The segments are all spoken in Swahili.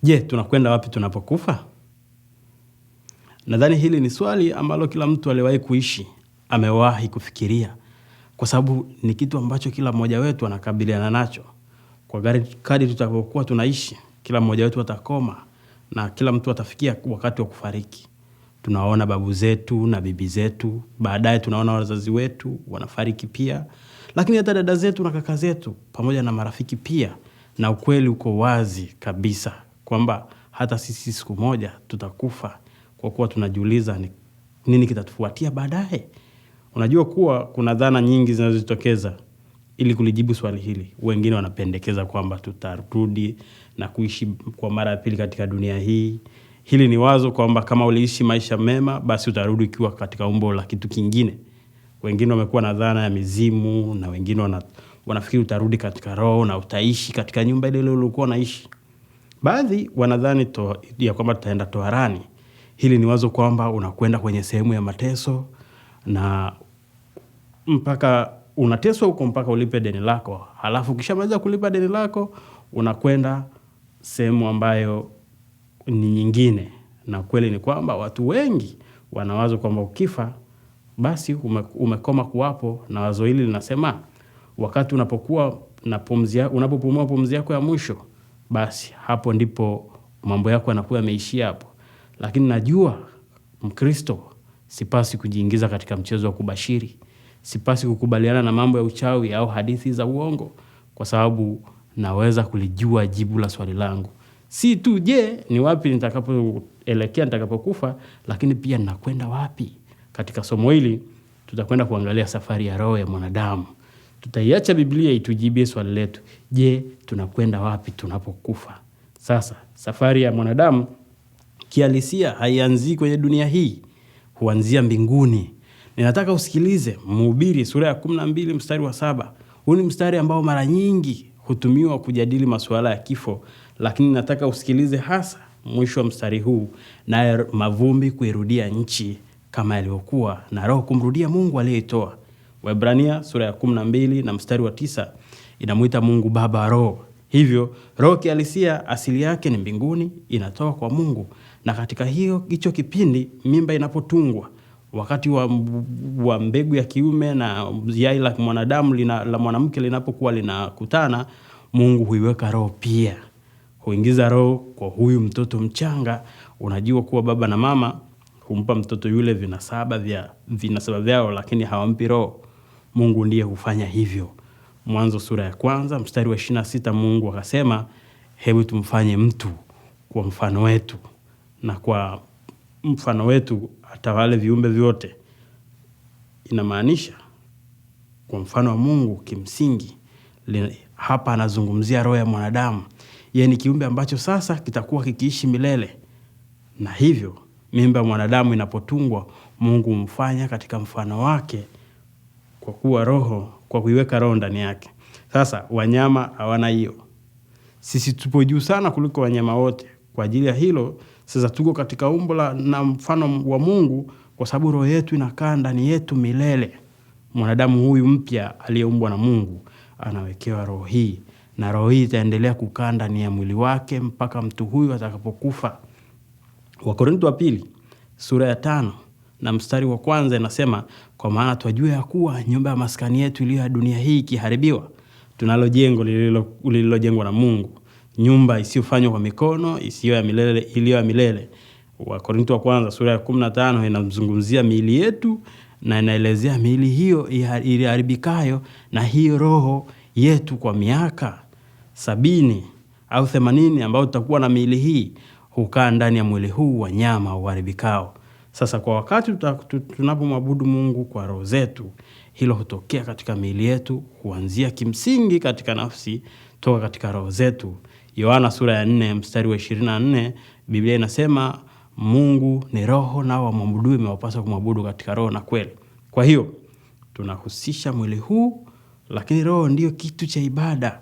Je, tunakwenda wapi tunapokufa? Nadhani hili ni swali ambalo kila mtu aliyewahi kuishi amewahi kufikiria, kwa sababu ni kitu ambacho kila mmoja wetu anakabiliana nacho. Kwa kadri tutakokuwa tunaishi, kila mmoja wetu atakoma na kila mtu atafikia wakati wa kufariki. Tunaona babu zetu na bibi zetu, baadaye tunaona wazazi wetu wanafariki pia, lakini hata dada zetu na kaka zetu pamoja na marafiki pia. Na ukweli uko wazi kabisa kwamba hata sisi siku moja tutakufa, kwa kuwa tunajiuliza nini kitatufuatia baadaye. Unajua kuwa kuna dhana nyingi zinazojitokeza ili kulijibu swali hili. Wengine wanapendekeza kwamba tutarudi na kuishi kwa mara ya pili katika dunia hii. Hili ni wazo kwamba kama uliishi maisha mema, basi utarudi ukiwa katika umbo la kitu kingine. Wengine wamekuwa na dhana ya mizimu, na wengine wanafikiri utarudi katika roho na utaishi katika nyumba ile ile uliokuwa unaishi. Baadhi wanadhani ya kwamba tutaenda toharani. Hili ni wazo kwamba unakwenda kwenye sehemu ya mateso na mpaka unateswa huko mpaka ulipe deni lako. Halafu ukishamaliza kulipa deni lako, unakwenda sehemu ambayo ni nyingine. Na kweli ni kwamba watu wengi wanawazo kwamba ukifa basi umekoma kuwapo, na wazo hili linasema wakati unapopumua pumzi yako ya mwisho, basi hapo ndipo mambo yako yanakuwa yameishia hapo. Lakini najua Mkristo sipasi kujiingiza katika mchezo wa kubashiri. Sipasi kukubaliana na mambo ya uchawi au hadithi za uongo, kwa sababu naweza kulijua jibu la swali langu. Si tu je, ni wapi nitakapoelekea nitakapokufa, lakini pia ninakwenda wapi. Katika somo hili tutakwenda kuangalia safari ya roho ya mwanadamu. Tutaiacha Biblia itujibie swali letu. Je, tunakwenda wapi tunapokufa? Sasa safari ya mwanadamu kihalisia haianzi kwenye dunia hii, huanzia mbinguni. Ninataka usikilize Mhubiri sura ya 12 mstari wa 7. Huu ni mstari ambao mara nyingi hutumiwa kujadili masuala ya kifo, lakini nataka usikilize hasa mwisho wa mstari huu, naye mavumbi kuirudia nchi kama yalivyokuwa, na roho kumrudia Mungu aliyeitoa. Waebrania sura ya 12 na mstari wa 9 inamuita Mungu Baba roho. Hivyo roho kihalisia asili yake ni mbinguni, inatoka kwa Mungu. Na katika hicho kipindi mimba inapotungwa, wakati wa mbegu ya kiume na yai la mwanadamu la mwanamke linapokuwa linakutana, Mungu huiweka roho pia. Huingiza roho kwa huyu mtoto mchanga. Unajua kuwa baba na mama humpa mtoto yule vinasaba vyao, lakini hawampi roho. Mungu ndiye hufanya hivyo. Mwanzo sura ya 1 mstari wa 26, Mungu akasema, hebu tumfanye mtu kwa mfano wetu, na kwa mfano wetu atawale viumbe vyote. Inamaanisha kwa mfano wa Mungu. Kimsingi hapa anazungumzia roho ya mwanadamu. Yeye ni kiumbe ambacho sasa kitakuwa kikiishi milele. Na hivyo mimba ya mwanadamu inapotungwa, Mungu humfanya katika mfano wake kwa kuiweka roho ndani yake. Sasa wanyama hawana hiyo. Sisi tupo juu sana kuliko wanyama wote. Kwa ajili ya hilo sasa tuko katika umbo na mfano wa Mungu, kwa sababu roho yetu inakaa ndani yetu milele. Mwanadamu huyu mpya aliyeumbwa na Mungu anawekewa roho hii, na roho hii itaendelea kukaa ndani ya mwili wake mpaka mtu huyu atakapokufa. Wakorintho wa pili sura ya 5 na mstari wa 1 inasema, kwa maana twajua ya kuwa nyumba ya maskani yetu iliyo ya dunia hii ikiharibiwa, tunalo jengo lililojengwa na Mungu, nyumba isiyofanywa kwa mikono, isiyo ya milele, iliyo ya milele. Wakorintho wa kwanza sura ya 15 inazungumzia miili yetu, na inaelezea miili hiyo iliharibikayo, na hiyo roho yetu kwa miaka 70 au 80 ambao tutakuwa na miili hii, hukaa ndani ya mwili huu wa nyama uharibikao. Sasa kwa wakati tunapomwabudu Mungu kwa roho zetu, hilo hutokea katika miili yetu, huanzia kimsingi katika nafsi, toka katika roho zetu. Yohana sura ya 4 mstari wa 24, Biblia inasema Mungu ni roho, na wamwabudu imewapasa kumwabudu katika roho na kweli. Kwa hiyo tunahusisha mwili huu, lakini roho ndiyo kitu cha ibada.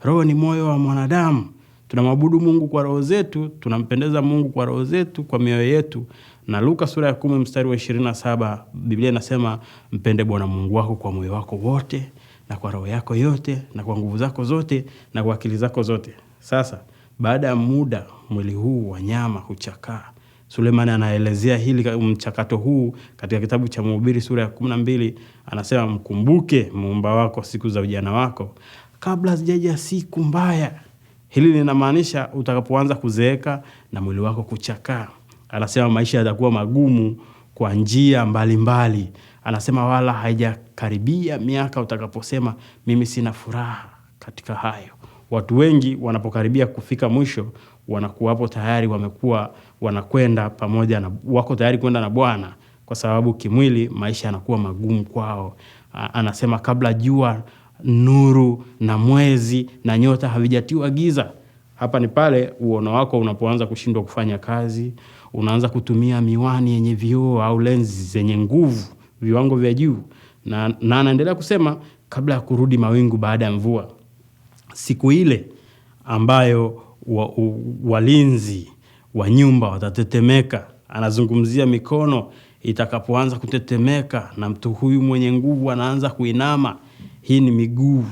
Roho ni moyo wa mwanadamu. Tunamwabudu Mungu kwa roho zetu, tunampendeza Mungu kwa roho zetu, kwa mioyo yetu. Na Luka sura ya 10 mstari wa 27, Biblia inasema mpende Bwana Mungu wako kwa moyo wako wote, na kwa roho yako yote, na kwa nguvu zako zote, na kwa akili zako zote. Sasa baada ya muda mwili huu wa nyama huchakaa. Sulemani anaelezea hili mchakato huu katika kitabu cha Mhubiri sura ya 12. Anasema, mkumbuke Muumba wako siku za ujana wako, kabla hazijaja siku mbaya. Hili linamaanisha utakapoanza kuzeeka na mwili wako kuchakaa. Anasema maisha yatakuwa magumu kwa njia mbalimbali. Anasema wala haijakaribia miaka utakaposema mimi sina furaha katika hayo. Watu wengi wanapokaribia kufika mwisho wanakuwapo tayari wanakwenda pamoja na wako tayari kwenda na Bwana, kwa sababu kimwili maisha yanakuwa magumu kwao. Anasema kabla jua, nuru na mwezi na nyota havijatiwa giza. Hapa ni pale uono wako unapoanza kushindwa kufanya kazi, unaanza kutumia miwani yenye vioo au lenzi zenye nguvu, viwango vya juu. Na anaendelea kusema kabla ya kurudi mawingu baada ya mvua. Siku ile ambayo walinzi wa nyumba watatetemeka. Anazungumzia mikono itakapoanza kutetemeka na mtu huyu mwenye nguvu anaanza kuinama. Hii ni miguu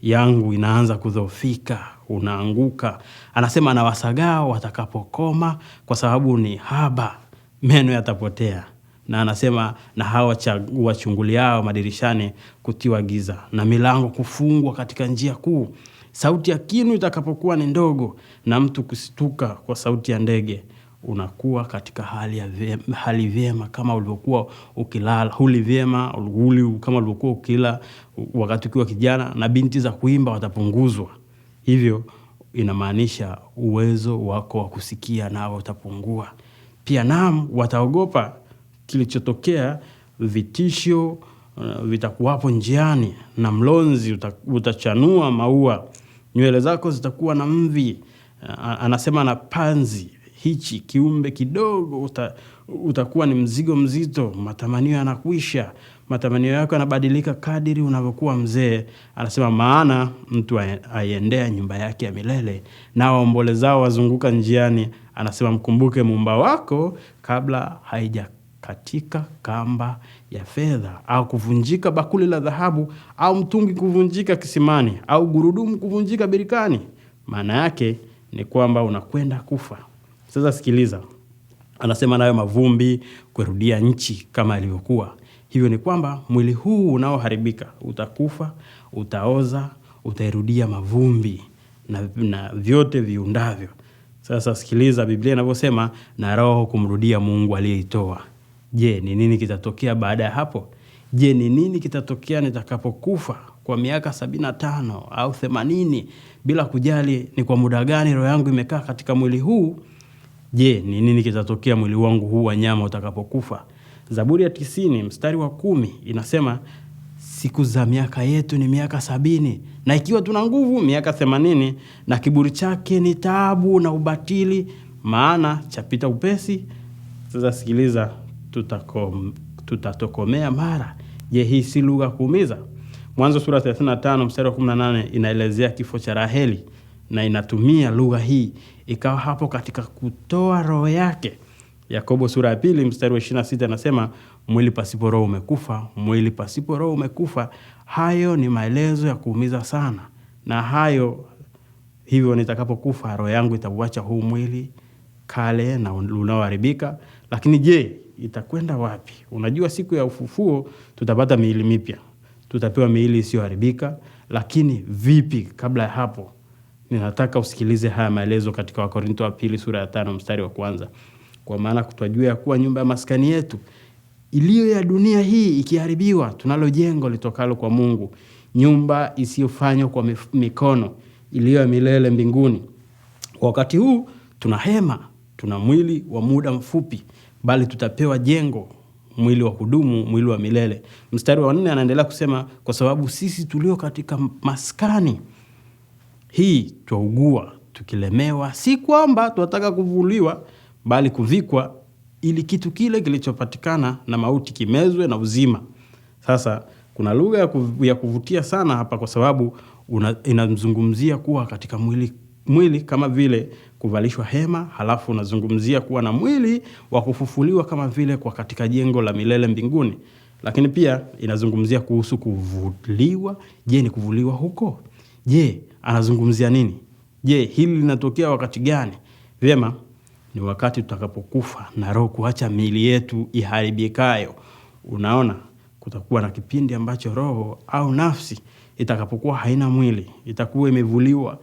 yangu inaanza kudhoofika, unaanguka. Anasema na wasagao watakapokoma kwa sababu ni haba, meno yatapotea. Na anasema na hawa wachunguliao madirishani kutiwa giza na milango kufungwa katika njia kuu. Sauti ya kinu itakapokuwa ni ndogo na mtu kusituka kwa sauti ya ndege. Unakuwa katika hali vyema kama ulivyokuwa ukilala, huli vyema kama ulivyokuwa ukila wakati ukiwa kijana, na binti za kuimba watapunguzwa. Hivyo inamaanisha uwezo wako wa kusikia nao utapungua. Pia naam, wataogopa kilichotokea, vitisho vitakuwapo njiani, na mlonzi utachanua maua, nywele zako zitakuwa na mvi. Anasema na panzi, hichi kiumbe kidogo utakuwa ni mzigo mzito. Matamanio yanakwisha, matamanio yako yanabadilika kadiri unavyokuwa mzee. Anasema maana mtu aiendea nyumba yake ya milele, na waombolezao wazunguka njiani. Anasema mkumbuke Muumba wako kabla katika kamba ya fedha, au kuvunjika bakuli la dhahabu, au mtungi kuvunjika kisimani, au gurudumu kuvunjika birikani. Maana yake ni kwamba unakwenda kufa. Sasa sikiliza. Anasema nayo mavumbi kurudia nchi kama ilivyokuwa. Hivyo ni kwamba mwili huu unaoharibika utakufa, utaoza, utairudia mavumbi na vyote viundavyo. Sasa sikiliza Biblia inavyosema, na roho kumrudia Mungu aliyeitoa. Je, ni nini kitatokea baada ya hapo? Je, ni nini kitatokea nitakapokufa kwa miaka 75 au 80, bila kujali ni kwa muda gani roho yangu imekaa katika mwili huu? Je, ni nini kitatokea mwili wangu huu wa nyama utakapokufa? Zaburi ya 90 mstari wa 10 inasema, siku za miaka yetu ni miaka 70, na ikiwa tuna nguvu miaka 80, na kiburi chake ni taabu na ubatili, maana chapita upesi. Sasa sikiliza, tutatokomea mara. Je, hii si lugha kuumiza? Mwanzo sura 35 mstari wa 18 inaelezea kifo cha Raheli, na inatumia lugha hii ikawa hapo katika kutoa roho yake. Yakobo sura ya 2 mstari wa 26 anasema, mwili pasipo roho umekufa, mwili pasipo roho umekufa. Hayo ni maelezo ya kuumiza sana. Na hayo hivyo nitakapokufa roho yangu itauacha huu mwili kale na unaoharibika. Lakini je, itakwenda wapi? Unajua siku ya ufufuo tutapata miili mipya. Tutapewa miili isiyoharibika. Lakini vipi kabla ya hapo? Ninataka usikilize haya maelezo katika Wakorintho wa 2 sura ya 5 mstari wa 1. Kwa maana kutwajua ya kuwa nyumba ya maskani yetu iliyo ya dunia hii ikiharibiwa, tunalo jengo litokalo kwa Mungu, nyumba isiyofanywa kwa mikono, iliyo ya milele mbinguni. Wakati huu tuna hema, tuna mwili wa muda mfupi, bali tutapewa jengo, mwili wa kudumu, mwili wa milele. Mstari wa 4 anaendelea kusema, kwa sababu sisi tulio katika maskani hii twaugua tukilemewa, si kwamba tunataka kuvuliwa, bali kuvikwa, ili kitu kile kilichopatikana na mauti kimezwe na uzima. Sasa kuna lugha ya kuvutia sana hapa, kwa sababu inazungumzia kuwa katika mwili kama vile kuvalishwa hema, halafu unazungumzia kuwa na mwili wa kufufuliwa kama vile kwa katika jengo la milele mbinguni. Lakini pia inazungumzia kuhusu kuvuliwa. Je, ni kuvuliwa huko? Je, anazungumzia nini? Je, hili linatokea wakati gani? Vyema, ni wakati tutakapokufa na roho kuacha miili yetu iharibikayo. Unaona, kutakuwa na kipindi ambacho roho au nafsi itakapokuwa haina mwili, itakuwa imevuliwa.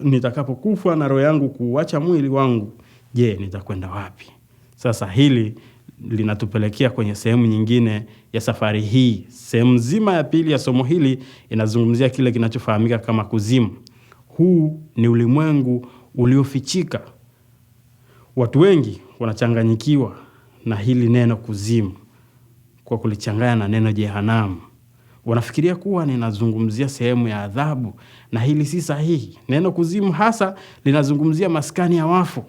Nitakapokufa na roho yangu kuacha mwili wangu, je, nitakwenda wapi? Sasa hili linatupelekea kwenye sehemu nyingine ya safari hii. Sehemu nzima ya pili ya somo hili inazungumzia kile kinachofahamika kama kuzimu. Huu ni ulimwengu uliofichika. Watu wengi wanachanganyikiwa na hili neno kuzimu kwa kulichanganya na neno jehanamu. Wanafikiria kuwa ninazungumzia sehemu ya adhabu, na hili si sahihi. Neno kuzimu hasa linazungumzia maskani ya wafu.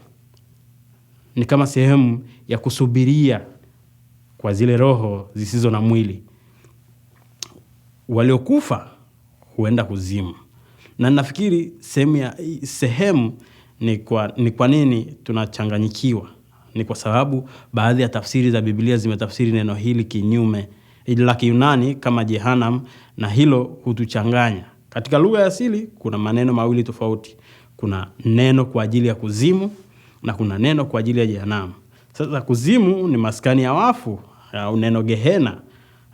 Ni kama sehemu ya kusubiria kwa zile roho zisizo na mwili. Waliokufa huenda kuzimu. Na nafikiri sehemu ni kwa nini tunachanganyikiwa. Ni kwa sababu baadhi ya tafsiri za Biblia zimetafsiri neno hili kinyume, la Kiyunani kama Jehanam, na hilo hutuchanganya. Katika lugha ya asili kuna maneno mawili tofauti. Kuna neno kwa ajili ya kuzimu na kuna neno kwa ajili ya Jehanam. Sasa kuzimu ni maskani ya wafu, au neno Gehena.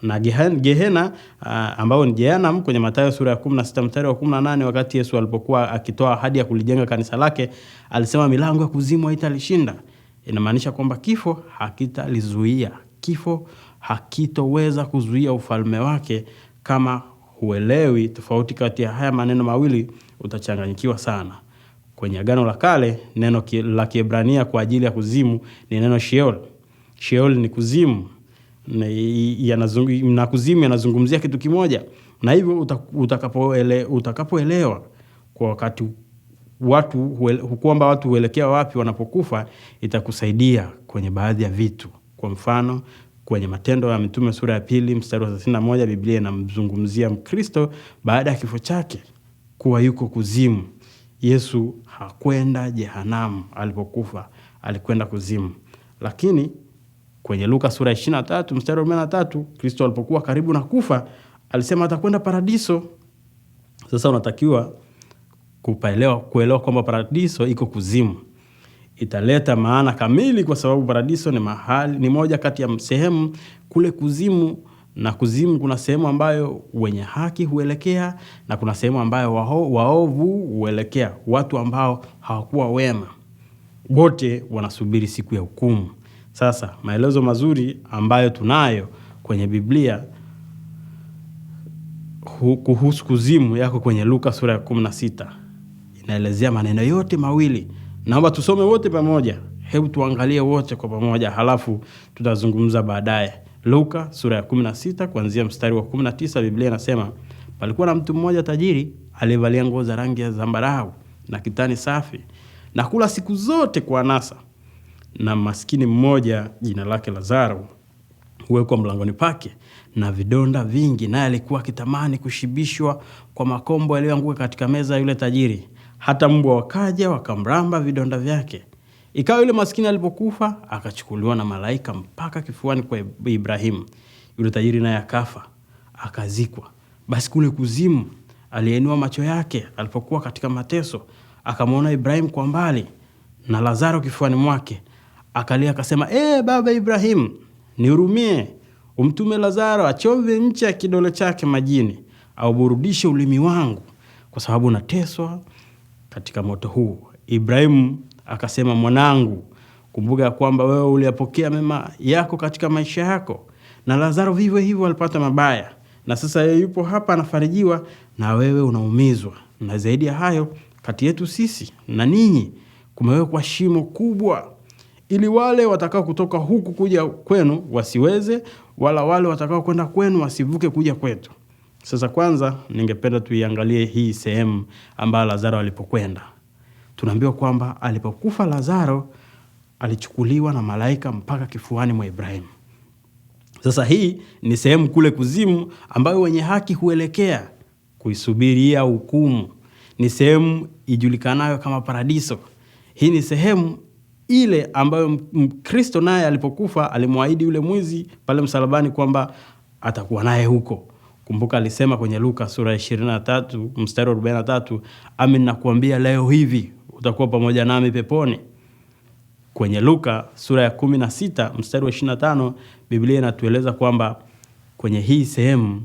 Na Gehena ambao ni Jehanam kwenye Mathayo sura ya 16 mstari wa 18, wakati Yesu alipokuwa akitoa ahadi ya kulijenga kanisa lake, alisema milango ya kuzimu haitalishinda. Inamaanisha kwamba kifo hakitalizuia. Kifo hakitoweza kuzuia ufalme wake. Kama huelewi tofauti kati ya haya maneno mawili, utachanganyikiwa sana. Kwenye Agano la Kale, neno la Kiebrania kwa ajili ya kuzimu ni neno Sheol. Sheol ni kuzimu. Na kuzimu yanazungumzia kitu kimoja. Na hivyo utakapoelewa kwa wakati kwamba watu huelekea wapi wanapokufa, itakusaidia kwenye baadhi ya vitu. Kwa mfano, kwenye Matendo ya Mitume sura ya 2 mstari wa 31, Biblia inamzungumzia Mkristo baada ya kifo chake kuwa yuko kuzimu. Yesu hakwenda Jehanamu alipokufa, alikwenda kuzimu. Lakini kwenye Luka sura ya 23 mstari wa 13, Kristo alipokuwa karibu na kufa, alisema atakwenda paradiso. Sasa unatakiwa kuelewa kwamba paradiso iko kuzimu. Italeta maana kamili, kwa sababu paradiso ni moja kati ya sehemu kule kuzimu. Na kuzimu kuna sehemu ambayo wenye haki huelekea, na kuna sehemu ambayo waovu huelekea, watu ambao hawakuwa wema. Wote wanasubiri siku ya hukumu. Sasa maelezo mazuri ambayo tunayo kwenye Biblia kuhusu kuzimu yako kwenye Luka sura ya 16. Inaelezea maneno yote mawili. Naomba tusome wote pamoja. Hebu tuangalie wote kwa pamoja, halafu tutazungumza baadaye. Luka sura ya 16 kuanzia mstari wa 19, Biblia inasema, palikuwa na mtu mmoja tajiri aliyevalia nguo za rangi ya zambarau na kitani safi, na kula siku zote kwa anasa. Na maskini mmoja jina lake Lazaro huwekwa mlangoni pake na vidonda vingi, naye alikuwa akitamani kushibishwa kwa makombo yaliyoanguka katika meza ya yule tajiri. Hata mbwa wakaja wakamramba vidonda vyake. Ikawa yule maskini alipokufa, akachukuliwa na malaika mpaka kifuani kwa Ibrahimu. Yule tajiri naye akafa, akazikwa. Basi kule kuzimu aliinua macho yake alipokuwa katika mateso, akamwona Ibrahimu kwa mbali na Lazaro kifuani mwake. Akalia akasema, baba Ibrahimu, nihurumie, umtume Lazaro achove ncha ya kidole chake majini, au burudishe ulimi wangu, kwa sababu nateswa katika moto huu. Ibrahimu akasema, mwanangu, kumbuka kwamba wewe uliyapokea mema yako katika maisha yako, na Lazaro vivyo hivyo alipata mabaya, na sasa yeye yupo hapa anafarijiwa, na wewe unaumizwa. Na zaidi ya hayo, kati yetu sisi na ninyi kumewekwa shimo kubwa, ili wale watakao kutoka huku kuja kwenu wasiweze, wala wale watakao kwenda kwenu wasivuke kuja kwetu. Sasa kwanza ningependa tuiangalie hii sehemu ambayo Lazaro alipokwenda. Tunaambiwa kwamba alipokufa Lazaro alichukuliwa na malaika mpaka kifuani mwa Ibrahimu. Sasa hii ni sehemu kule kuzimu ambayo wenye haki huelekea kuisubiria hukumu. Ni sehemu ijulikanayo kama paradiso. Hii ni sehemu ile ambayo Kristo naye alipokufa alimwahidi yule mwizi pale msalabani kwamba atakuwa naye huko. Kumbuka alisema kwenye Luka sura ya 23 mstari wa 43, amin nakuambia leo hivi utakuwa pamoja nami peponi. Kwenye Luka sura ya 16 mstari wa 25, Biblia inatueleza kwamba kwenye hii sehemu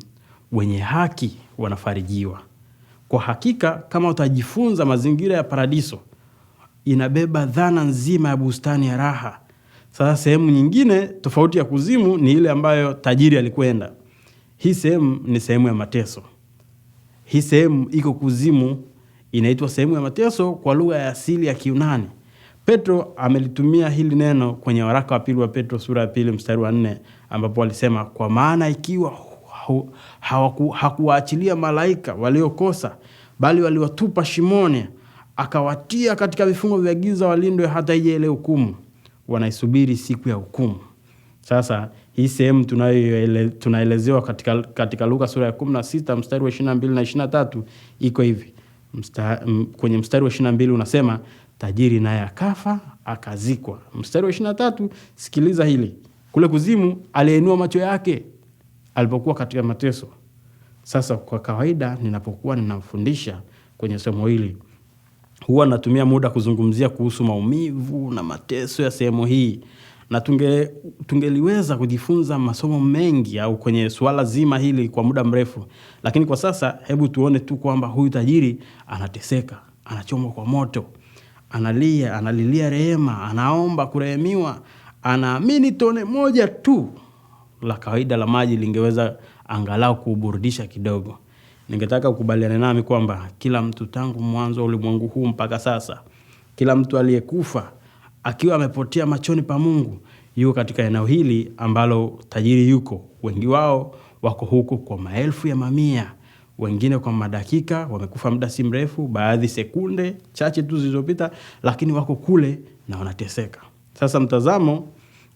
wenye haki wanafarijiwa. Kwa hakika kama utajifunza mazingira ya paradiso, inabeba dhana nzima ya bustani ya raha. Sasa sehemu nyingine tofauti ya kuzimu ni ile ambayo tajiri alikwenda. Hii sehemu ni sehemu ya mateso. Hii sehemu iko kuzimu, inaitwa sehemu ya mateso kwa lugha ya asili ya Kiyunani. Petro amelitumia hili neno kwenye waraka wa pili wa Petro sura ya 2 mstari wa 4, ambapo alisema kwa maana ikiwa hakuwaachilia malaika waliokosa, bali waliwatupa shimoni, akawatia katika vifungo vya giza walindwe hata ije ile hukumu. Wanaisubiri siku ya hukumu. Sasa hii sehemu tunaelezewa katika Luka sura ya 16 mstari wa 22 na 23 iko hivi. Kwenye mstari wa 22 unasema tajiri naye akafa akazikwa. Mstari wa 23 sikiliza hili. Kule kuzimu aliinua macho yake alipokuwa katika mateso. Sasa kwa kawaida ninapokuwa ninafundisha kwenye somo hili, huwa natumia muda kuzungumzia kuhusu maumivu na mateso ya sehemu hii, na tungeliweza kujifunza masomo mengi au kwenye swala zima hili kwa muda mrefu. Lakini kwa sasa hebu tuone tu kwamba huyu tajiri anateseka, anachomwa kwa moto, analilia rehema, anaomba kurehemiwa, anaamini tone moja tu la kawaida la maji lingeweza angalau kuburudisha kidogo. Ningetaka ukubaliane nami kwamba kila mtu tangu mwanzo wa ulimwengu huu mpaka sasa, kila mtu aliyekufa akiwa amepotea machoni pa Mungu yuko katika eneo hili ambalo tajiri yuko. Wengi wao wako huko kwa maelfu ya mamia, wengine kwa madakika, wamekufa muda si mrefu, baadhi sekunde chache tu zilizopita, lakini wako kule na wanateseka. Sasa mtazamo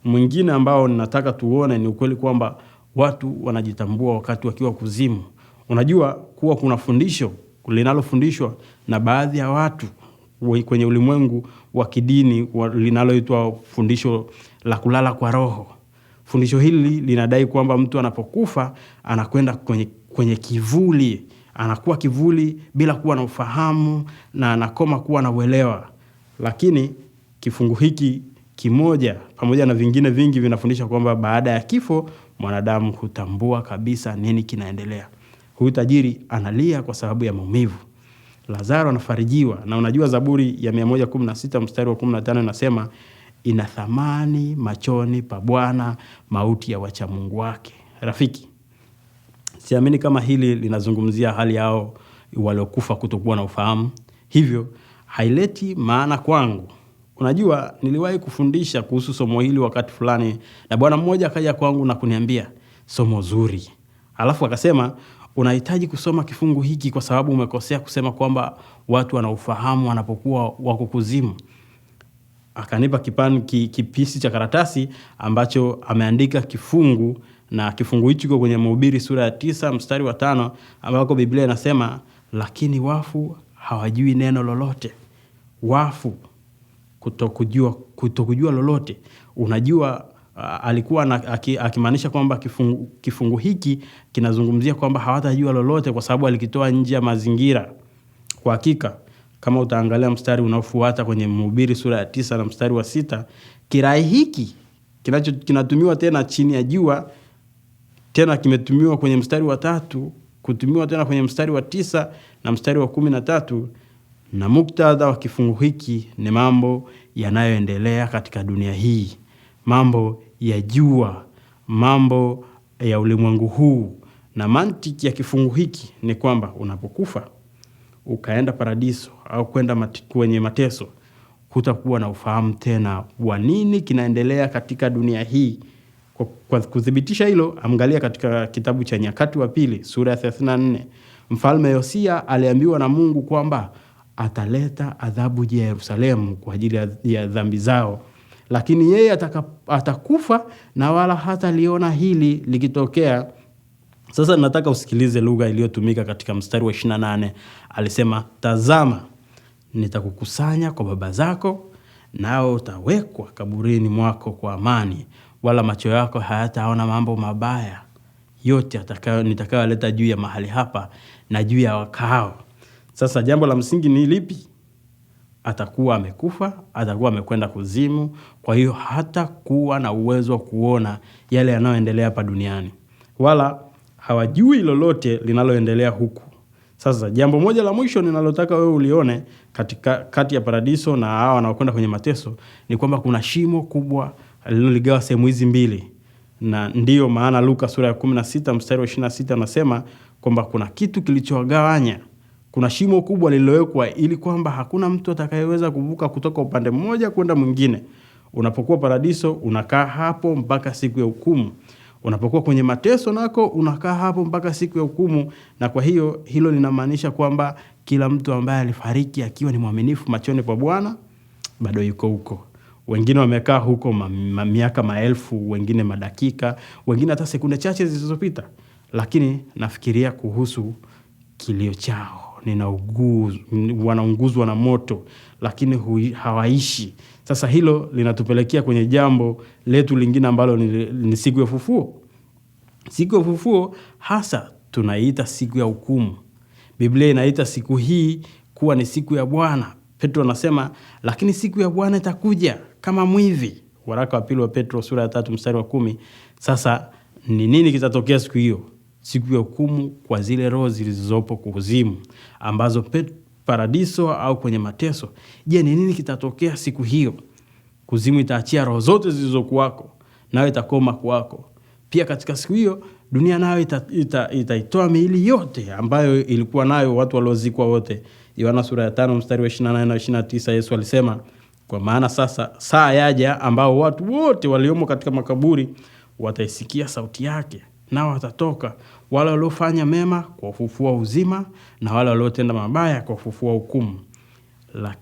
mwingine ambao ninataka tuone ni ukweli kwamba watu wanajitambua wakati wakiwa kuzimu. Unajua kuwa kuna fundisho linalofundishwa na baadhi ya watu kwenye ulimwengu wa kidini linaloitwa fundisho la kulala kwa roho. Fundisho hili linadai kwamba mtu anapokufa anakwenda kwenye kivuli, anakuwa kivuli bila kuwa na ufahamu na anakoma kuwa na uelewa. Lakini kifungu hiki kimoja pamoja na vingine vingi vinafundisha kwamba baada ya kifo mwanadamu hutambua kabisa nini kinaendelea. Huyu tajiri analia kwa sababu ya maumivu. Lazaro anafarijiwa, na unajua Zaburi ya 116 mstari wa 15 inasema ina thamani machoni pa Bwana mauti ya wacha Mungu wake. Rafiki, siamini kama hili linazungumzia hali yao waliokufa kutokuwa na ufahamu. Hivyo haileti maana kwangu. Unajua niliwahi kufundisha kuhusu somo hili wakati fulani, na bwana mmoja akaja kwangu na kuniambia somo zuri. Alafu akasema unahitaji kusoma kifungu hiki kwa sababu umekosea kusema kwamba watu wanaufahamu wanapokuwa wako kuzimu. Akanipa kipisi cha karatasi ambacho ameandika kifungu, na kifungu hicho kiko kwenye Mhubiri sura ya 9 mstari wa 5 ambako Biblia inasema lakini wafu hawajui neno lolote. Wafu kutokujua lolote. Unajua alikuwa akimaanisha kwamba kifungu hiki kinazungumzia kwamba hawatajua lolote kwa sababu alikitoa nje ya mazingira. Kwa hakika kama utaangalia mstari unaofuata kwenye Mhubiri sura ya 9 na mstari wa 6, kirai hiki kinatumiwa tena chini ya jua, tena kimetumiwa kwenye mstari wa 3, kutumiwa tena kwenye mstari wa 9 na mstari wa 13, na muktadha wa kifungu hiki ni mambo yanayoendelea katika dunia hii. Mambo ya jua, mambo ya ulimwengu huu. Na mantiki ya kifungu hiki ni kwamba unapokufa ukaenda paradiso au kwenda kwenye mateso, hutakuwa na ufahamu tena wa nini kinaendelea katika dunia hii. Kwa kudhibitisha hilo, angalia katika kitabu cha Nyakati wa Pili sura ya 34. Mfalme Yosia aliambiwa na Mungu kwamba ataleta adhabu juu ya Yerusalemu kwa ajili ya dhambi zao, lakini yeye atakufa na wala hataliona hili likitokea. Sasa nataka usikilize lugha iliyotumika katika mstari wa 28. Alisema, tazama nitakukusanya kwa baba zako, nao utawekwa kaburini mwako kwa amani, wala macho yako hayataona mambo mabaya yote nitakayoleta juu ya mahali hapa na juu ya wakao. Sasa jambo la msingi ni lipi? Atakuwa amekufa, atakuwa amekwenda kuzimu, kwa hiyo hata kuwa na uwezo kuona yale yanayoendelea hapa duniani, wala hawajui lolote linaloendelea huku. Sasa jambo moja la mwisho ninalotaka wewe ulione kati ya paradiso na hao wanaokwenda kwenye mateso ni kwamba kuna shimo kubwa lililoligawa sehemu hizi mbili. Na ndiyo maana Luka sura ya 16 mstari wa 26 anasema kwamba kuna kitu kilichowagawanya. Kuna shimo kubwa lililowekwa ili kwamba hakuna mtu atakayeweza kuvuka kutoka upande mmoja kwenda mwingine. Unapokuwa paradiso unakaa hapo mpaka siku ya hukumu. Unapokuwa kwenye mateso nako unakaa hapo mpaka siku ya hukumu. Na kwa hiyo hilo linamaanisha kwamba kila mtu ambaye alifariki akiwa ni mwaminifu machoni pa Bwana bado yuko huko. Wengine wamekaa huko miaka maelfu, wengine madakika, wengine hata sekunde chache zilizopita. Lakini nafikiria kuhusu kilio chao. Wanaunguzwa na moto, lakini hawaishi. Sasa hilo linatupelekea kwenye jambo letu lingine ambalo ni siku ya ufufuo. Siku ya ufufuo hasa tunaiita siku ya hukumu. Biblia inaita siku hii kuwa ni siku ya Bwana. Petro anasema, lakini siku ya Bwana itakuja kama mwivi. Waraka wa pili wa Petro sura ya 3 mstari wa 10. Sasa ni nini kitatokea siku hiyo? Siku ya hukumu kwa zile roho zilizopo kuzimu ambazo paradiso au kwenye mateso. Je, ni nini kitatokea siku hiyo? Kuzimu itaachia roho zote zilizokuwako, nayo itakoma kuwako. Pia katika siku hiyo dunia nayo itaitoa miili yote ambayo ilikuwa nayo watu waliozikwa wote. Yohana sura ya 5 mstari wa 28 na 29, Yesu alisema, kwa maana sasa saa yaja ambao watu wote waliomo katika makaburi wataisikia sauti yake, nao watatoka, wale waliofanya mema kwa ufufua uzima, na wale waliotenda mabaya kwa ufufua hukumu.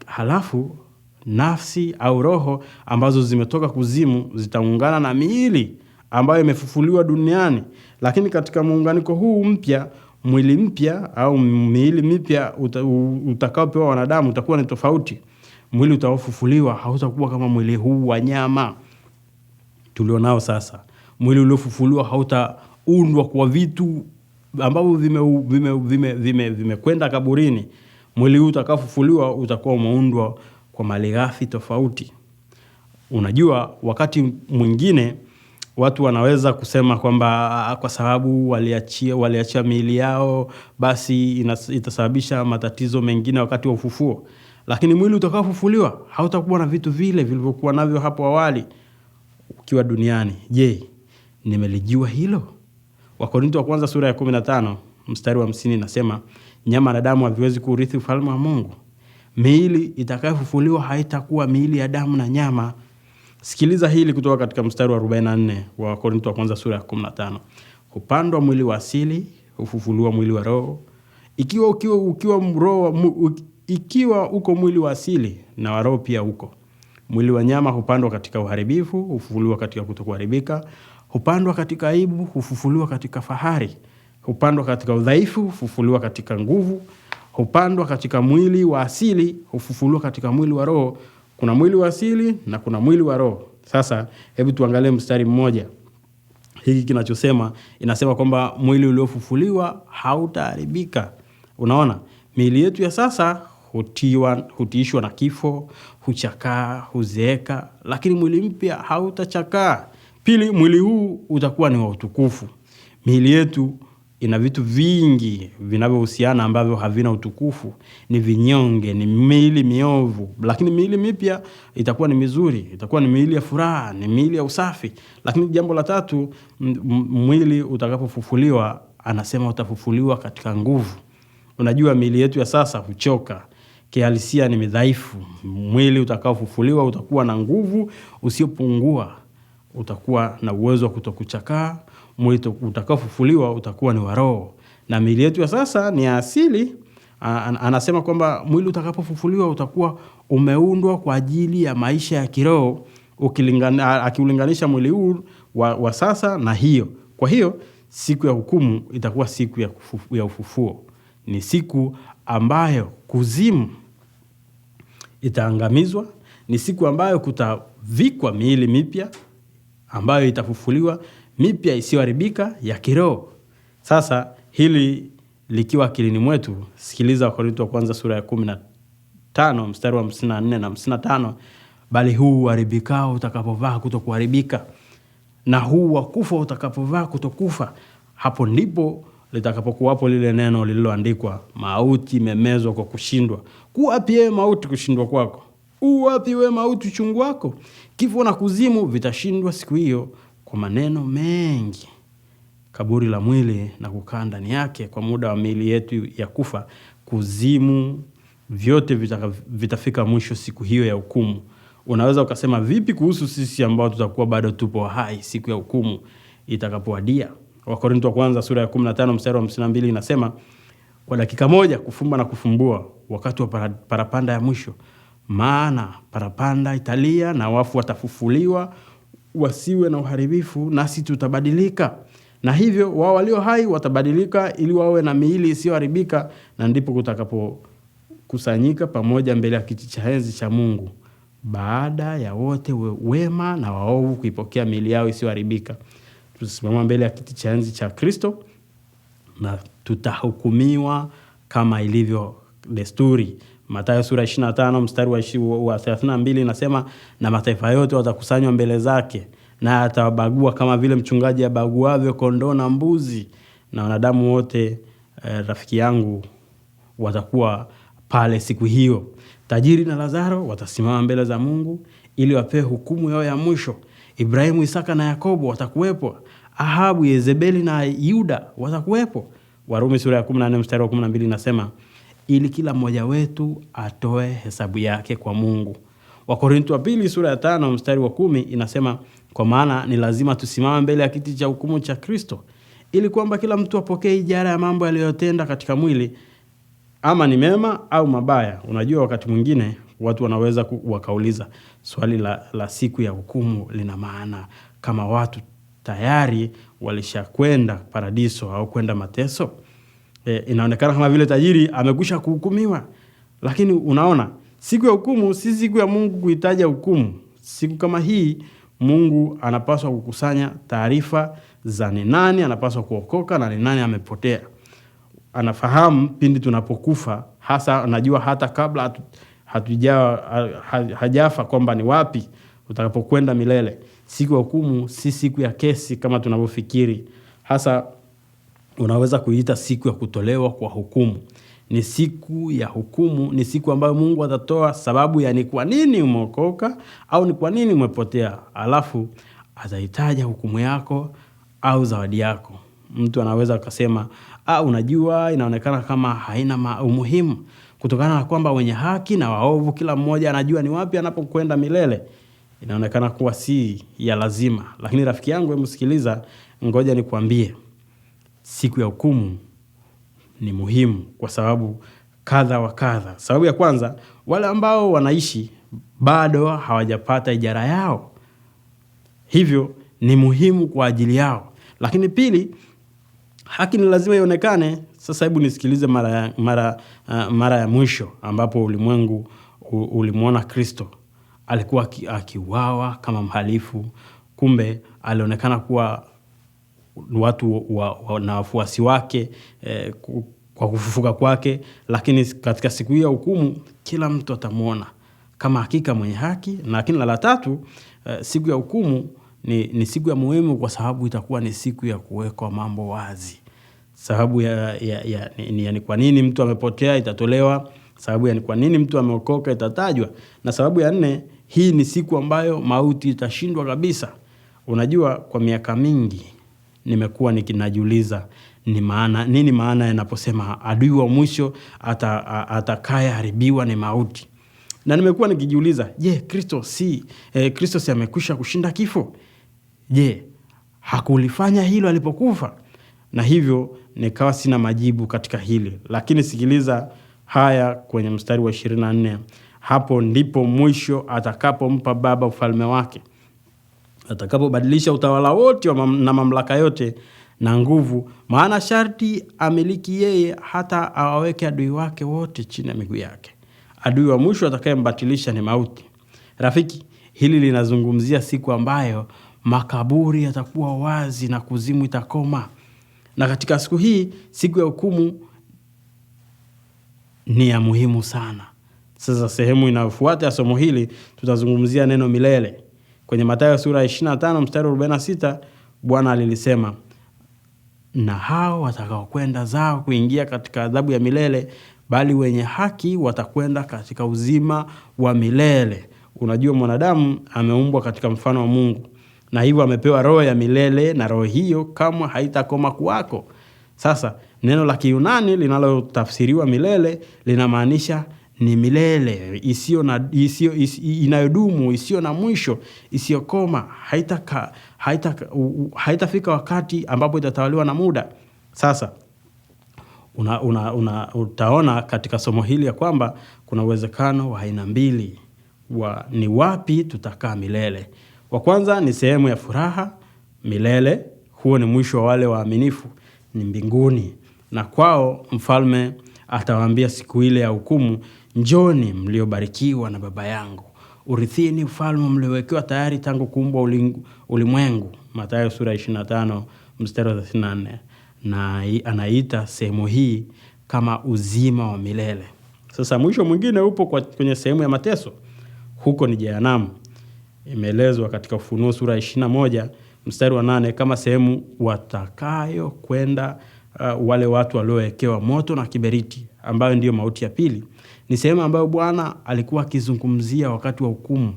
Halafu nafsi au roho ambazo zimetoka kuzimu zitaungana na miili ambayo imefufuliwa duniani. Lakini katika muunganiko huu mpya, mwili mpya au miili mipya utakaopewa wanadamu utakuwa ni tofauti. Mwili utaofufuliwa hautakuwa kama mwili huu wa nyama tulionao sasa. Mwili uliofufuliwa hautaundwa kwa vitu ambavyo vimekwenda kaburini. Mwili huu utakaofufuliwa utakuwa umeundwa kwa malighafi tofauti. Unajua, wakati mwingine watu wanaweza kusema kwamba kwa sababu waliachia miili yao basi itasababisha matatizo mengine wakati wa ufufuo. Lakini mwili utakaofufuliwa hautakuwa na vitu vile vilivyokuwa navyo hapo awali ukiwa duniani. Je, nimelijua hilo? Wakorintho wa kwanza sura ya 15 mstari wa 50 inasema, nyama na damu haviwezi kurithi ufalme wa Mungu. Miili itakayofufuliwa haitakuwa miili ya damu na nyama. Sikiliza hili kutoka katika mstari wa 44 wa Wakorintho wa kwanza sura ya 15. Hupandwa mwili wa asili, hufufuliwa mwili wa roho. Ikiwa uko mwili wa asili, na wa roho pia uko. Mwili wa nyama hupandwa katika uharibifu, hufufuliwa katika kutokuharibika. Hupandwa katika aibu, hufufuliwa katika fahari. Hupandwa katika udhaifu, hufufuliwa katika nguvu. Hupandwa katika mwili wa asili, hufufuliwa katika mwili wa roho. Kuna mwili wa asili na kuna mwili wa roho. Sasa hebu tuangalie mstari mmoja. Hiki kinachosema, inasema kwamba mwili uliofufuliwa hautaharibika. Unaona, miili yetu ya sasa hutiishwa na kifo, huchakaa, huzeeka, lakini mwili mpya hautachakaa. Pili, mwili huu utakuwa ni wa utukufu. Miili yetu ina vitu vingi vinavyohusiana ambavyo havina utukufu, ni vinyonge, ni miili miovu. Lakini miili mipya itakuwa ni mizuri, itakuwa ni miili ya furaha, ni miili ya usafi. Lakini jambo la tatu, mwili utakapofufuliwa, anasema utafufuliwa katika nguvu. Unajua, miili yetu ya sasa huchoka, kihalisia ni midhaifu. Mwili utakaofufuliwa utakuwa na nguvu usiopungua, utakuwa na uwezo wa kutokuchakaa. Mwili utakaofufuliwa utakuwa ni wa roho. Na miili yetu ya sasa ni ya asili. Anasema kwamba mwili utakapofufuliwa utakuwa umeundwa kwa ajili ya maisha ya kiroho, akiulinganisha mwili huu wa sasa na hiyo. Kwa hiyo siku ya hukumu itakuwa siku ya ufufuo. Ni siku ambayo kuzimu itaangamizwa. Ni siku ambayo kutavikwa miili mipya ambayo itafufuliwa. mipya isiyoharibika ya kiroho. Sasa hili likiwa akilini mwetu, sikiliza Wakorintho wa kwanza sura ya 15 mstari wa 54 na 55, bali huu uharibikao utakapovaa kutokuharibika, na huu wa kufa utakapovaa kutokufa, hapo ndipo litakapokuwapo lile neno lililoandikwa, mauti imemezwa kwa kushindwa. Kuwapi wewe mauti kushindwa kwako? Uwapi wewe mauti uchungu wako? Kifo na kuzimu vitashindwa siku hiyo kwa maneno mengi. Kaburi la mwili na kukaa ndani yake kwa muda wa miili yetu ya kufa, kuzimu, vyote vitafika mwisho siku hiyo ya hukumu. Unaweza ukasema vipi kuhusu sisi ambao tutakuwa bado tupo hai siku ya hukumu itakapowadia? Wakorintho wa kwanza sura ya 15 mstari wa 52 inasema, kwa dakika moja kufumba na kufumbua, wakati wa parapanda ya mwisho, maana parapanda italia na wafu watafufuliwa, wasiwe na uharibifu, nasi tutabadilika. Na hivyo wao walio hai watabadilika ili wawe na miili isiyoharibika, na ndipo kutakapokusanyika pamoja mbele ya kiti cha enzi cha Mungu, baada ya wote wema na waovu kuipokea miili yao isiyoharibika. Tutasimama mbele ya kiti cha enzi cha Kristo na tutahukumiwa kama ilivyo desturi. Mathayo sura 25 mstari wa 32 inasema, na mataifa yote watakusanywa mbele zake, na atawabagua kama vile mchungaji abaguavyo kondoo na mbuzi. Na wanadamu wote, rafiki yangu, watakuwa pale siku hiyo. Tajiri na Lazaro watasimama mbele za Mungu ili wapewe hukumu yao ya mwisho. Ibrahimu, Isaka na Yakobo watakuwepo. Ahabu, Yezebeli na Yuda watakuwepo. Warumi sura ya 14 mstari wa 12 inasema, ili kila mmoja wetu atoe hesabu yake kwa Mungu. Wakorintho wa pili sura ya 5 mstari wa 10 inasema, kwa maana ni lazima tusimame mbele ya kiti cha hukumu cha Kristo, ili kwamba kila mtu apokee ijara ya mambo aliyotenda katika mwili, ama ni mema au mabaya. Unajua, wakati mwingine watu wanaweza wakauliza swali la siku ya hukumu lina maana kama watu tayari walishakwenda paradiso au kwenda mateso. Inaonekana kama vile tajiri amekwisha kuhukumiwa. Lakini unaona, siku ya hukumu si siku ya Mungu kuitaja hukumu. Siku kama hii Mungu anapaswa kukusanya taarifa za ni nani anapaswa kuokoka na ni nani amepotea. Anafahamu pindi tunapokufa, hasa anajua hata kabla hajafa kwamba ni wapi utakapokwenda milele. Siku ya hukumu si siku ya kesi kama tunavyofikiri. Hasa unaweza kuiita siku ya kutolewa kwa hukumu. Ni siku ya hukumu, ni siku ambayo Mungu atatoa sababu ya ni kwa nini umeokoka au ni kwa nini umepotea. Alafu atahitaja hukumu yako au zawadi yako. Mtu anaweza akasema, unajua, inaonekana kama haina umuhimu, kutokana na kwamba wenye haki na waovu kila mmoja anajua ni wapi anapokwenda milele. Inaonekana kuwa si ya lazima. Lakini rafiki yangu, hebu sikiliza, ngoja nikwambie, siku ya hukumu ni muhimu kwa sababu kadha wa kadha. Sababu ya kwanza, wale ambao wanaishi bado hawajapata ijara yao, hivyo ni muhimu kwa ajili yao. Lakini pili, haki ni lazima ionekane. Sasa hebu nisikilize mara ya mwisho ambapo ulimwengu ulimuona Kristo. Alikuwa akiuawa kama mhalifu, kumbe alionekana kuwa watu na wafuasi wake kwa kufufuka kwake. Lakini katika siku ya hukumu kila mtu atamuona kama hakika mwenye haki. Lakini la tatu, siku ya hukumu ni siku ya muhimu kwa sababu itakuwa ni siku ya kuwekwa mambo wazi. Sababu ni kwa nini mtu amepotea itatolewa. Sababu ya ni kwa nini mtu ameokoka itatajwa. Na sababu ya 4, hii ni siku ambayo mauti itashindwa kabisa. Unajua, kwa miaka mingi nimekuwa nikinajiuliza nini maana yanaposema adui wa mwisho atakayeharibiwa ni mauti. Na nimekuwa nikijiuliza, je, Kristo si amekwisha kushinda kifo? Je, hakulifanya hilo alipokufa? Na hivyo nikawa sina majibu katika hili. Lakini sikiliza haya kwenye mstari wa 24. Hapo ndipo mwisho atakapompa Baba ufalme wake, atakapobadilisha utawala wote na mamlaka yote na nguvu, maana sharti amiliki yeye hata awaweke adui wake wote chini ya miguu yake. Adui wa mwisho atakayembatilisha ni mauti. Rafiki, hili linazungumzia siku ambayo makaburi yatakuwa wazi na kuzimu itakoma. Na katika siku hii, siku ya hukumu, ni ya muhimu sana. Sasa sehemu inayofuata ya somo hili tutazungumzia neno milele. Kwenye Mathayo sura 25 mstari 46, Bwana alilisema, na hao watakao kwenda zao kuingia katika adhabu ya milele, bali wenye haki watakwenda katika uzima wa milele. Unajua mwanadamu ameumbwa katika mfano wa Mungu, na hivyo amepewa roho ya milele, na roho hiyo kamwe haitakoma kuwako. Sasa neno la Kiyunani linalotafsiriwa milele linamaanisha ni milele, inayodumu, isiyo na mwisho, isiyokoma, haitafika wakati ambapo itatawaliwa na muda. Sasa utaona katika somo hili ya kwamba kuna uwezekano wa aina mbili ni wapi tutakaa milele. Wa kwanza ni sehemu ya furaha milele, huo ni mwisho wa wale waaminifu, ni mbinguni. Na kwao mfalme atawaambia siku ile ya hukumu, njoni mliobarikiwa na Baba yangu, urithini ufalme mliowekewa tayari tangu kuumbwa ulimwengu. Mathayo sura 25 mstari 34. Na anaita sehemu hii kama uzima wa milele. Sasa mwisho mwingine upo kwenye sehemu ya mateso. Huko ni jehanamu. Imeelezwa katika Ufunuo sura 21 mstari wa 8 kama sehemu watakayo kwenda wale watu waliowekewa moto na kiberiti, ambayo ndiyo mauti ya pili. Ni sehemu ambayo Bwana alikuwa akizungumzia wakati wa hukumu.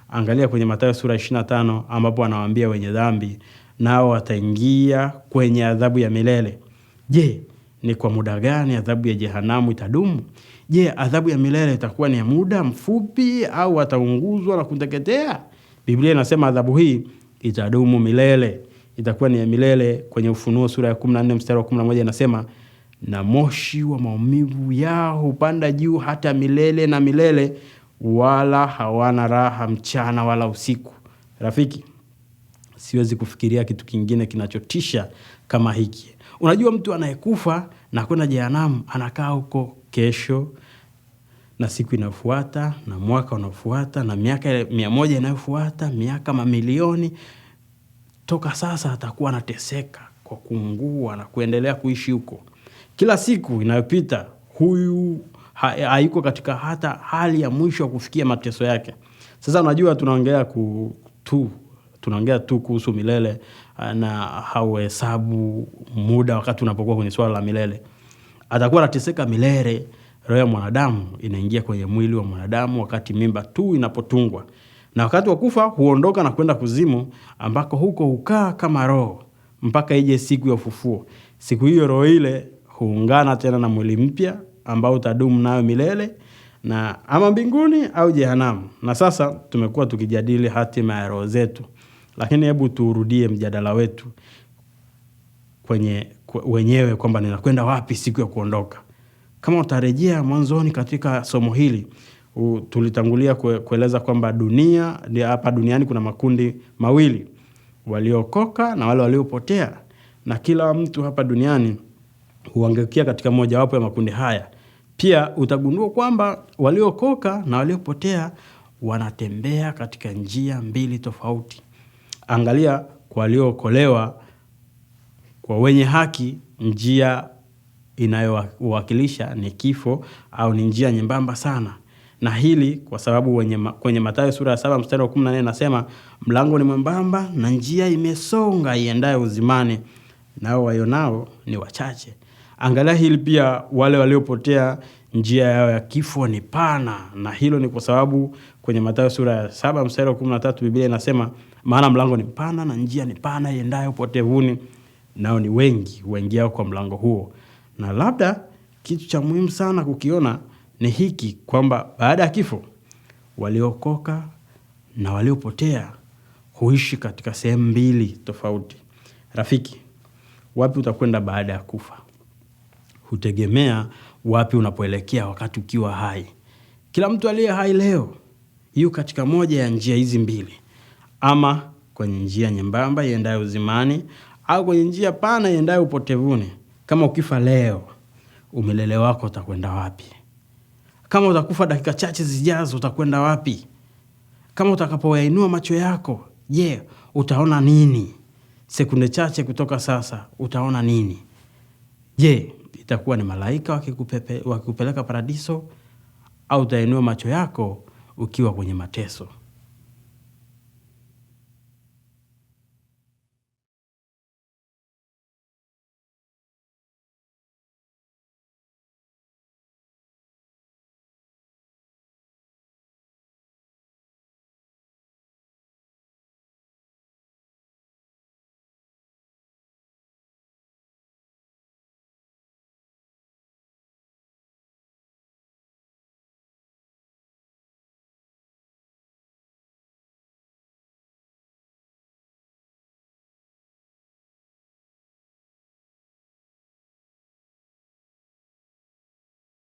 Angalia kwenye Mathayo sura 25 ambapo anawaambia wenye dhambi nao wataingia kwenye adhabu ya milele. Je, ni kwa muda gani adhabu ya jehanamu itadumu? Je, adhabu ya milele itakuwa ni ya muda mfupi au wataunguzwa na kuteketea? Biblia inasema adhabu hii itadumu milele, itakuwa ni ya milele. Kwenye Ufunuo sura ya 14 mstari wa 11 inasema, na moshi wa maumivu yao hupanda juu hata milele na milele, wala hawana raha mchana wala usiku. Rafiki, siwezi kufikiria kitu kingine kinachotisha kama hiki. Unajua mtu anayekufa na kwenda jehanamu anakaa huko kesho na siku inayofuata na mwaka unaofuata na miaka 100 inayofuata, miaka mamilioni. Toka sasa atakuwa anateseka kwa kuungua na kuendelea kuishi huko. Kila siku inayopita huyu hayuko katika hata hali ya mwisho wa kufikia mateso yake. Sasa unajua tunaongea tu kuhusu milele na hauhesabu muda wakati unapokuwa kwenye swala la milele. Atakuwa anateseka milele. Roho ya mwanadamu inaingia kwenye mwili wa mwanadamu wakati mimba tu inapotungwa. Na wakati wa kufa huondoka na kwenda kuzimu, ambako huko hukaa kama roho mpaka ije siku ya ufufuo. Siku hiyo roho ile huungana tena na mwili mpya ambao utadumu nayo milele, na ama mbinguni au jehanamu. Na sasa tumekuwa tukijadili hatima ya roho zetu, lakini hebu turudie mjadala wetu wenyewe kwamba ninakwenda wapi siku ya kuondoka. Kama utarejea mwanzoni katika somo hili, tulitangulia kueleza kwamba hapa duniani kuna makundi mawili, waliokoka na wale waliopotea. Na kila mtu hapa duniani huangukia katika moja wapo ya makundi haya. Pia utagundua kwamba waliokoka na waliopotea wanatembea katika njia mbili tofauti. Angalia kwa waliookolewa, kwa wenye haki, njia inayowakilisha ni kifo au ni njia nyembamba sana. Na hili kwa sababu kwenye Mathayo sura ya 7 mstari wa 14 nasema, mlango ni mwembamba na njia imesonga iendayo uzimani, nao waionao ni wachache. Angalia hili pia, wale waliopotea njia yao ya kifo ni pana, na hilo ni kwa sababu kwenye Mathayo sura ya 7 mstari wa 13 Biblia inasema, maana mlango ni pana na njia ni pana iendayo upotevuni, nao ni wengi waingiao kwa mlango huo. Na labda kitu cha muhimu sana kukiona ni hiki, kwamba baada ya kifo waliokoka na waliopotea huishi katika sehemu mbili tofauti. Rafiki, wapi utakwenda baada ya kufa hutegemea wapi unapoelekea wakati ukiwa hai. Kila mtu aliye hai leo yuko katika moja ya njia hizi mbili, ama kwenye njia nyembamba iendayo uzimani au kwenye njia pana iendayo upotevuni. Kama ukifa leo, umilele wako utakwenda wapi? Kama utakufa dakika chache zijazo, utakwenda wapi? Kama utakapoyainua macho yako, Je, utaona nini? Sekunde chache kutoka sasa utaona nini? Je, itakuwa ni malaika wakikupeleka paradiso, au utainua macho yako ukiwa kwenye mateso?